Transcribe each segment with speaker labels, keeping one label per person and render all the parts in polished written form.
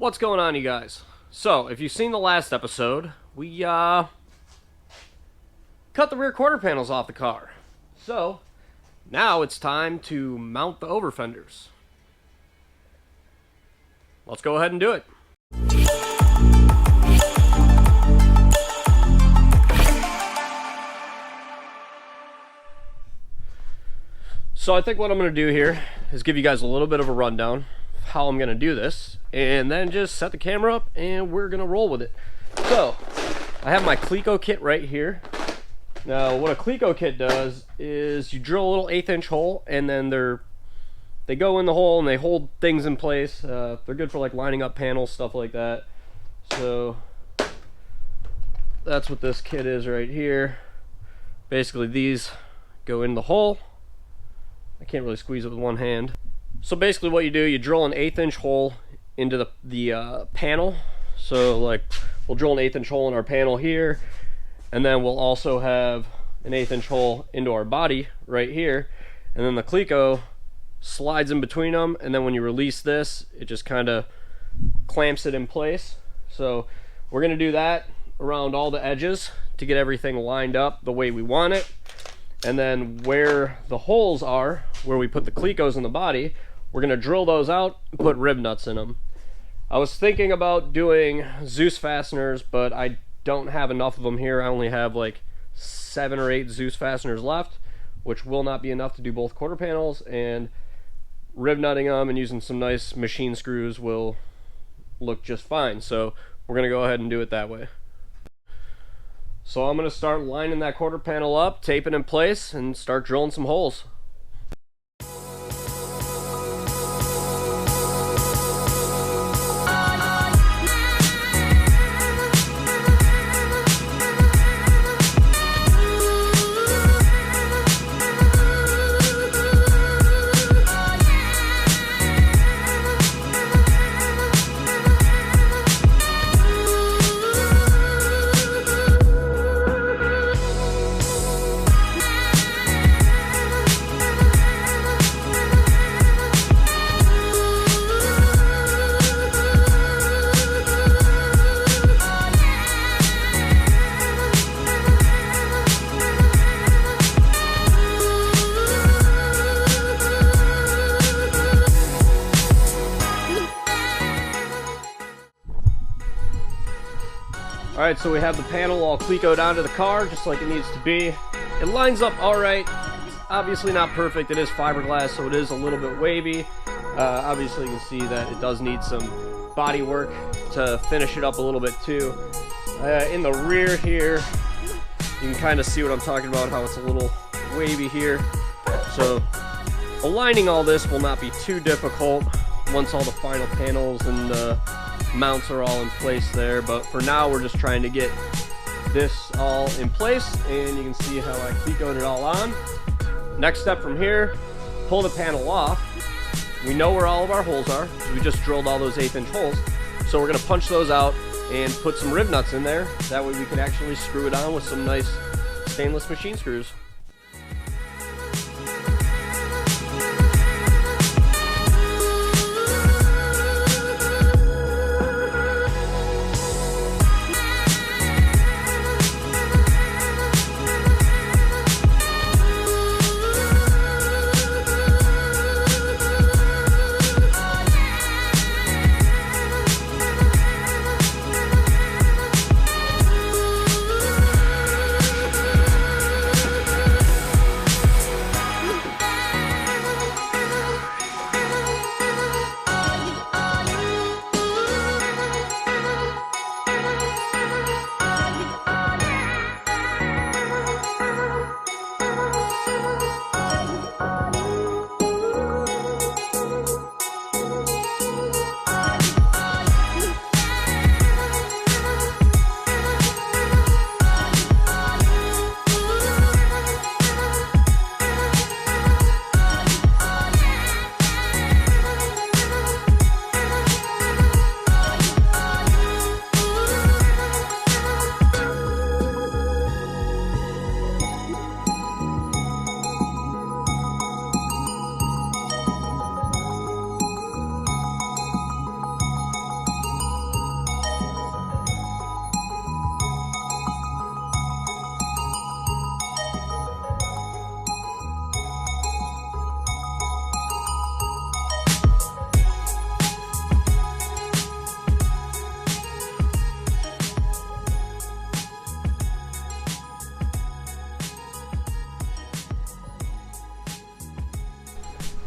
Speaker 1: What's going on, you guys? So, if you've seen the last episode, we cut the rear quarter panels off the car. So, now it's time to mount the over fenders. Let's go ahead and do it. So I think what I'm going to do here is give you guys a little bit of a rundown of how I'm going to do this, and then just set the camera up and we're going to roll with it. So I have my Cleco kit right here. Now what a Cleco kit does is you drill a little 1/8 inch hole, and then they go in the hole and they hold things in place. They're good for like lining up panels, stuff like that. So that's what this kit is right here. Basically these go in the hole. I can't really squeeze it with one hand. So basically what you do, you drill an 1/8 inch hole into the panel. So like we'll drill an 1/8 inch hole in our panel here, and then we'll also have an 1/8 inch hole into our body right here, and then the Cleco slides in between them, and then when you release this, it just kind of clamps it in place. So we're going to do that around all the edges to get everything lined up the way we want it. And then where the holes are, where we put the Clecos in the body, we're going to drill those out and put rib nuts in them. I was thinking about doing Zeus fasteners, but I don't have enough of them here. I only have like 7 or 8 Zeus fasteners left, which will not be enough to do both quarter panels, and rib nutting them and using some nice machine screws will look just fine. So we're going to go ahead and do it that way. So I'm going to start lining that quarter panel up, tape it in place, and start drilling some holes. Alright, so we have the panel all Clecoed onto the car, just like it needs to be. It lines up alright. Obviously not perfect. It is fiberglass, so it is a little bit wavy. Obviously you can see that it does need some body work to finish it up a little bit too. In the rear here, you can kind of see what I'm talking about, how it's a little wavy here. So aligning all this will not be too difficult once all the final panels and the mounts are all in place there, but for now we're just trying to get this all in place, and you can see how I Clecoed it all on. Next step from here, pull the panel off. We know where all of our holes are because we just drilled all those 1/8 inch holes, so we're going to punch those out and put some rib nuts in there. That way we can actually screw it on with some nice stainless machine screws.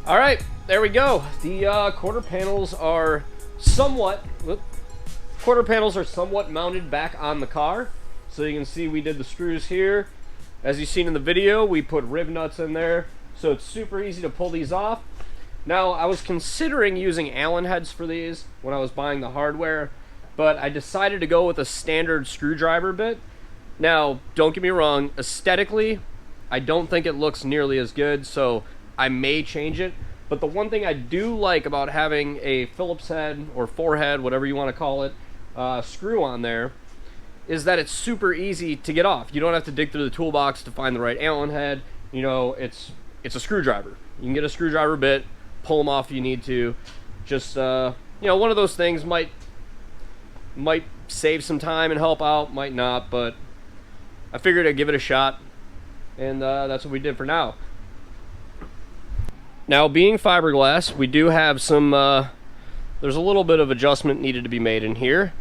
Speaker 1: All right, there we go. The quarter panels are somewhat mounted back on the car. So you can see we did the screws here. As you've seen in the video, we put rib nuts in there, so it's super easy to pull these off. Now, I was considering using Allen heads for these when I was buying the hardware, but I decided to go with a standard screwdriver bit. Now, don't get me wrong, aesthetically, I don't think it looks nearly as good, so I may change it. But the one thing I do like about having a Phillips head, or forehead, whatever you want to call it, screw on there, is that it's super easy to get off. You don't have to dig through the toolbox to find the right Allen head. You know, it's a screwdriver. You can get a screwdriver bit, pull them off if you need to. Just, you know, one of those things might save some time and help out, might not, but I figured I'd give it a shot, and that's what we did for now. Now, being fiberglass, we do have some, there's a little bit of adjustment needed to be made in here.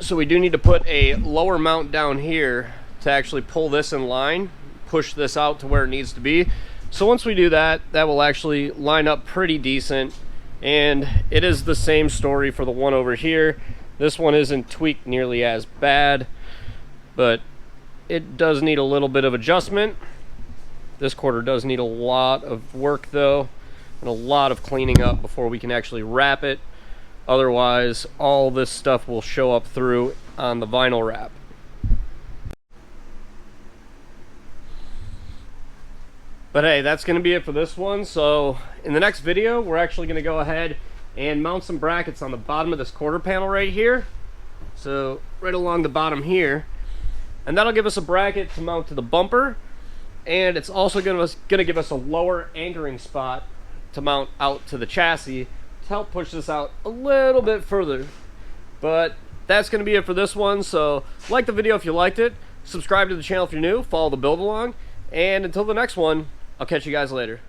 Speaker 1: So we do need to put a lower mount down here to actually pull this in line, push this out to where it needs to be. So once we do that, that will actually line up pretty decent. And it is the same story for the one over here. This one isn't tweaked nearly as bad, but it does need a little bit of adjustment. This quarter does need a lot of work though, and a lot of cleaning up before we can actually wrap it. Otherwise, all this stuff will show up through on the vinyl wrap. But hey, that's going to be it for this one. So in the next video, we're actually going to go ahead and mount some brackets on the bottom of this quarter panel right here. So right along the bottom here. And that'll give us a bracket to mount to the bumper. And it's also going to give us a lower anchoring spot to mount out to the chassis to help push this out a little bit further. But that's going to be it for this one. So like the video if you liked it, subscribe to the channel if you're new, follow the build along, and until the next one, I'll catch you guys later.